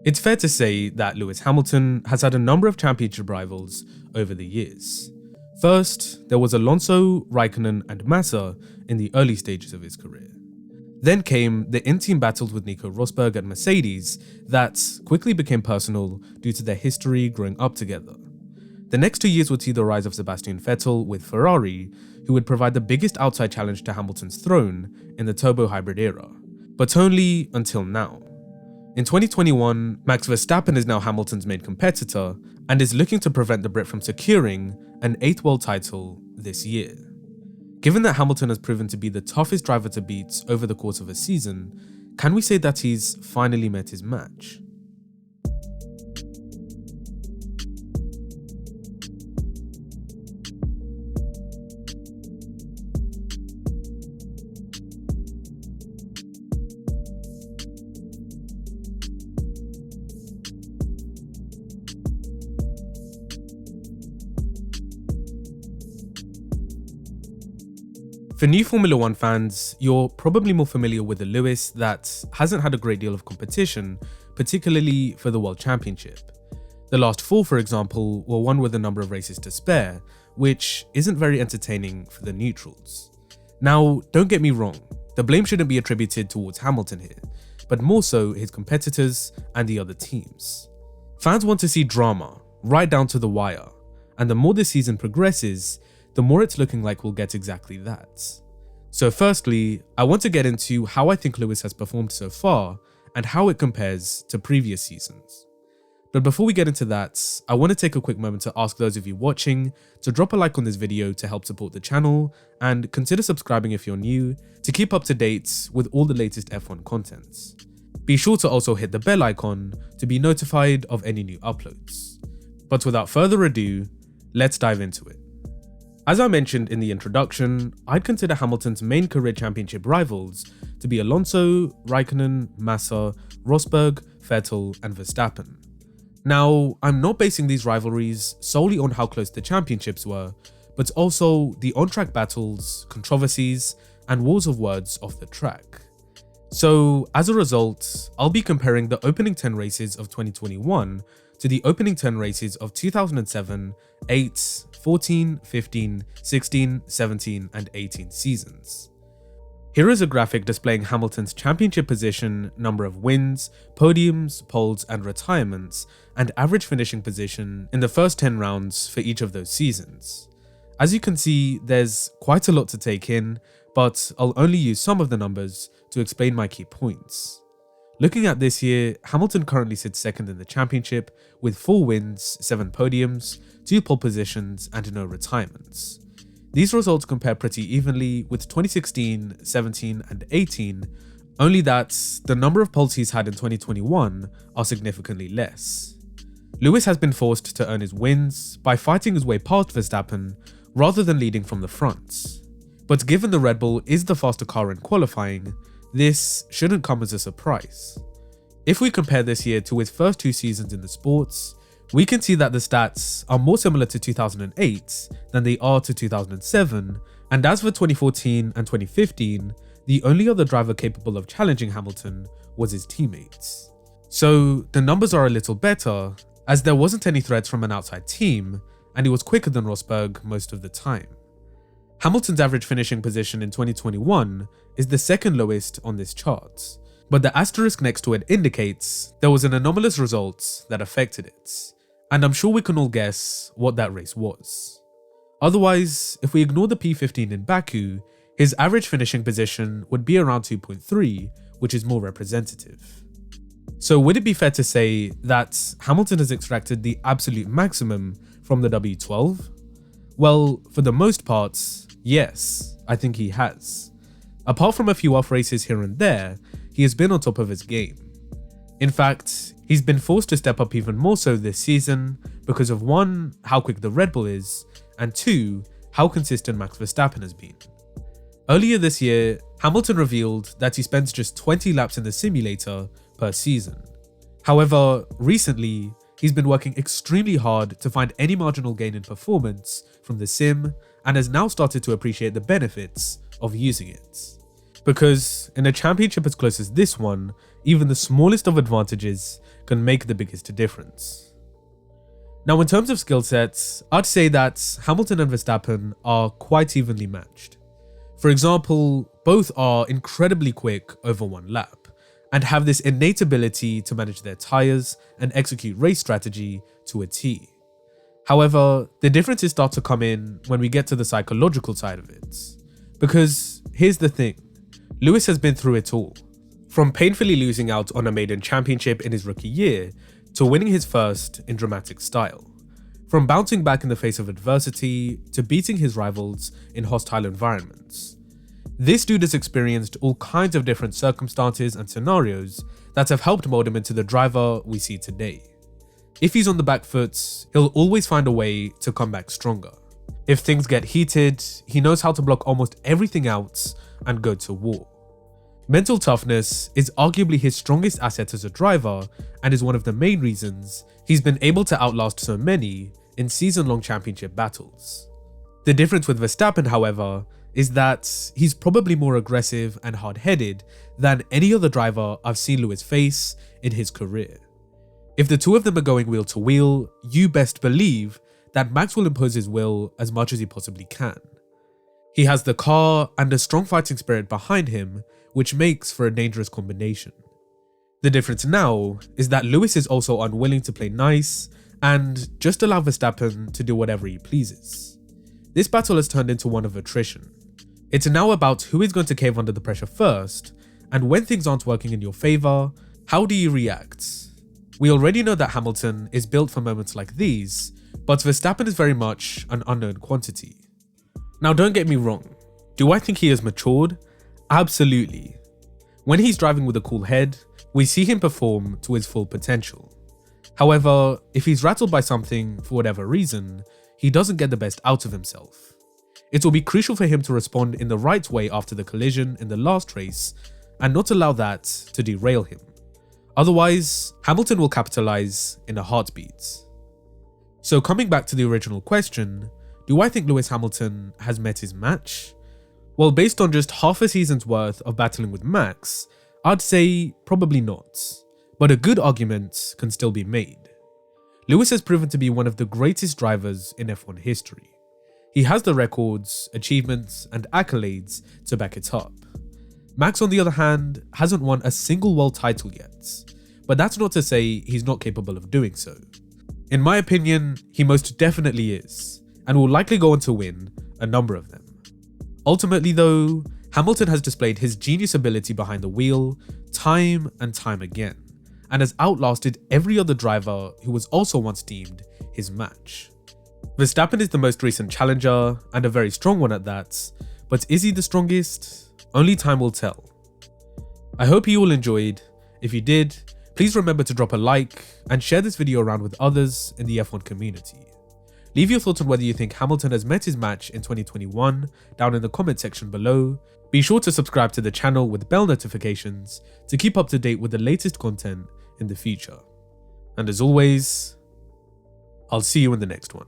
It's fair to say that Lewis Hamilton has had a number of championship rivals over the years. First, there was Alonso, Raikkonen and Massa in the early stages of his career. Then came the in-team battles with Nico Rosberg at Mercedes that quickly became personal due to their history growing up together. The next 2 years would see the rise of Sebastian Vettel with Ferrari, who would provide the biggest outside challenge to Hamilton's throne in the turbo hybrid era, but only until now. In 2021, Max Verstappen is now Hamilton's main competitor and is looking to prevent the Brit from securing an 8th world title this year. Given that Hamilton has proven to be the toughest driver to beat over the course of a season, can we say that he's finally met his match? For new Formula 1 fans, you're probably more familiar with the Lewis that hasn't had a great deal of competition, particularly for the World Championship. The last 4, for example, were won with a number of races to spare, which isn't very entertaining for the neutrals. Now, don't get me wrong, the blame shouldn't be attributed towards Hamilton here, but more so his competitors and the other teams. Fans want to see drama, right down to the wire, and the more this season progresses, the more it's looking like we'll get exactly that. So firstly, I want to get into how I think Lewis has performed so far and how it compares to previous seasons. But before we get into that, I want to take a quick moment to ask those of you watching to drop a like on this video to help support the channel, and consider subscribing if you're new to keep up to date with all the latest F1 content. Be sure to also hit the bell icon to be notified of any new uploads. But without further ado, let's dive into it. As I mentioned in the introduction, I'd consider Hamilton's main career championship rivals to be Alonso, Raikkonen, Massa, Rosberg, Vettel and Verstappen. Now, I'm not basing these rivalries solely on how close the championships were, but also the on-track battles, controversies and wars of words off the track. So as a result, I'll be comparing the opening 10 races of 2021 to the opening 10 races of 2007, 8, 14, 15, 16, 17 and 18 seasons. Here is a graphic displaying Hamilton's championship position, number of wins, podiums, poles and retirements, and average finishing position in the first 10 rounds for each of those seasons. As you can see, there's quite a lot to take in, but I'll only use some of the numbers to explain my key points. Looking at this year, Hamilton currently sits second in the championship with 4 wins, 7 podiums, 2 pole positions and no retirements. These results compare pretty evenly with 2016, 17 and 18, only that the number of poles he's had in 2021 are significantly less. Lewis has been forced to earn his wins by fighting his way past Verstappen rather than leading from the front. But given the Red Bull is the faster car in qualifying, this shouldn't come as a surprise. If we compare this year to his first 2 seasons in the sports, we can see that the stats are more similar to 2008 than they are to 2007, and as for 2014 and 2015, the only other driver capable of challenging Hamilton was his teammates. So the numbers are a little better, as there wasn't any threats from an outside team, and he was quicker than Rosberg most of the time. Hamilton's average finishing position in 2021 is the second lowest on this chart, but the asterisk next to it indicates there was an anomalous result that affected it, and I'm sure we can all guess what that race was. Otherwise, if we ignore the P15 in Baku, his average finishing position would be around 2.3, which is more representative. So would it be fair to say that Hamilton has extracted the absolute maximum from the W12? Well, for the most part, yes, I think he has. Apart from a few off races here and there, he has been on top of his game. In fact, he's been forced to step up even more so this season because of 1, how quick the Red Bull is, and 2, how consistent Max Verstappen has been. Earlier this year, Hamilton revealed that he spends just 20 laps in the simulator per season. However, recently, he's been working extremely hard to find any marginal gain in performance from the sim and has now started to appreciate the benefits of using it. Because in a championship as close as this one, even the smallest of advantages can make the biggest difference. Now, in terms of skill sets, I'd say that Hamilton and Verstappen are quite evenly matched. For example, both are incredibly quick over one lap and have this innate ability to manage their tyres and execute race strategy to a T. However, the differences start to come in when we get to the psychological side of it. Because here's the thing, Lewis has been through it all. From painfully losing out on a maiden championship in his rookie year, to winning his first in dramatic style. From bouncing back in the face of adversity, to beating his rivals in hostile environments. This dude has experienced all kinds of different circumstances and scenarios that have helped mold him into the driver we see today. If he's on the back foot, he'll always find a way to come back stronger. If things get heated, he knows how to block almost everything out and go to war. Mental toughness is arguably his strongest asset as a driver and is one of the main reasons he's been able to outlast so many in season-long championship battles. The difference with Verstappen, however, is that he's probably more aggressive and hard-headed than any other driver I've seen Lewis face in his career. If the two of them are going wheel to wheel, you best believe that Max will impose his will as much as he possibly can. He has the car and a strong fighting spirit behind him, which makes for a dangerous combination. The difference now is that Lewis is also unwilling to play nice and just allow Verstappen to do whatever he pleases. This battle has turned into one of attrition. It's now about who is going to cave under the pressure first, and when things aren't working in your favour, how do you react? We already know that Hamilton is built for moments like these, but Verstappen is very much an unknown quantity. Now, don't get me wrong, do I think he has matured? Absolutely. When he's driving with a cool head, we see him perform to his full potential. However, if he's rattled by something for whatever reason, he doesn't get the best out of himself. It will be crucial for him to respond in the right way after the collision in the last race and not allow that to derail him. Otherwise, Hamilton will capitalize in a heartbeat. So coming back to the original question, do I think Lewis Hamilton has met his match? Well, based on just half a season's worth of battling with Max, I'd say probably not, but a good argument can still be made. Lewis has proven to be one of the greatest drivers in F1 history. He has the records, achievements, and accolades to back it up. Max, on the other hand, hasn't won a single world title yet, but that's not to say he's not capable of doing so. In my opinion, he most definitely is, and will likely go on to win a number of them. Ultimately though, Hamilton has displayed his genius ability behind the wheel time and time again, and has outlasted every other driver who was also once deemed his match. Verstappen is the most recent challenger, and a very strong one at that, but is he the strongest? Only time will tell. I hope you all enjoyed. If you did, please remember to drop a like and share this video around with others in the F1 community. Leave your thoughts on whether you think Hamilton has met his match in 2021 down in the comment section below. Be sure to subscribe to the channel with bell notifications to keep up to date with the latest content in the future. And as always, I'll see you in the next one.